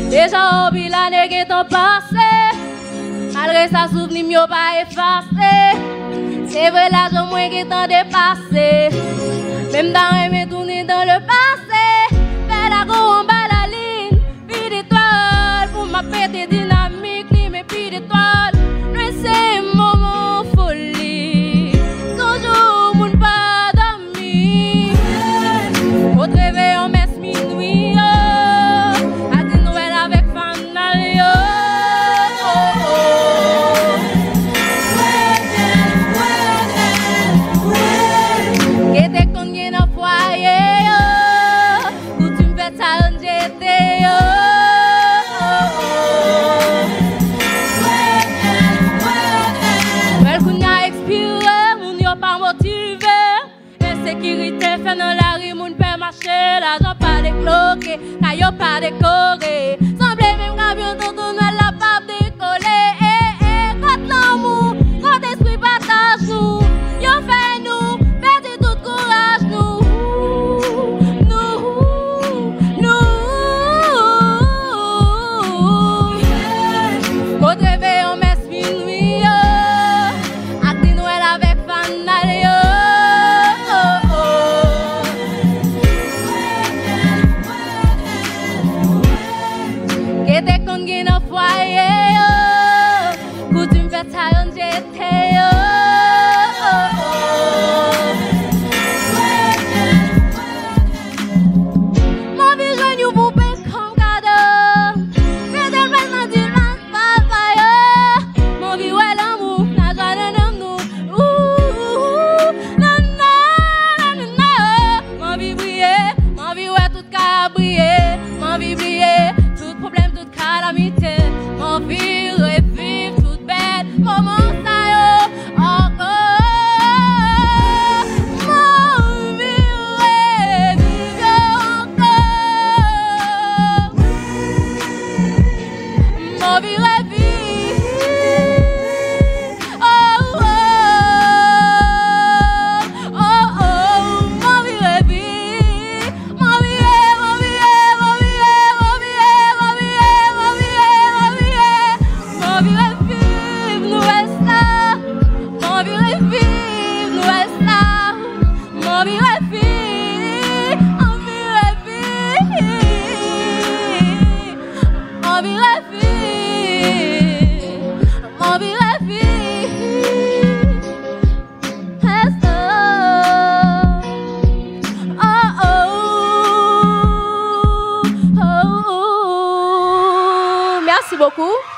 Déjà oublié l'année qui est passé, malgré sa souvenir m'yo pas effacé. C'est vrai l'argent moins qui est dépassé, même dans mes tourner dans le passé. Fais la go en bas la ligne, puis d'étoiles pour ma pété dynamique, li mes puis d'étoiles. Nous c'est moment folie, toujours mon pas d'amis. Au réveil on messe minuit. Sécurité fait dans la rue, moun peut marcher, l'argent pas décloqué, caillou pas décoré. Semble même camion dont on a la pape décollée. Quand l'amour, quand esprit partage nous, yo fait nous, perdre tout courage nous. Quand réveil on messe minuit, ak di Noël avec fanal yo. Dès qu'on gagne un foyer, coutume fait ça on jette. Mon vision you poupée comme cadeau, mais de maintenant tu m'as pas. Mon vie ouais l'amour, n'a jamais nous. Mon vie briller, mon vie ouais tout cas briller, mon vie briller. Problème, toute calamité, mon vie revive toute bête, moment ça yo, encore. Mon vie revive encore. Mon vie revive. Oh, oh, oh, oh, mon vie revive. Mon vie, mon vie, mon vie. Merci beaucoup.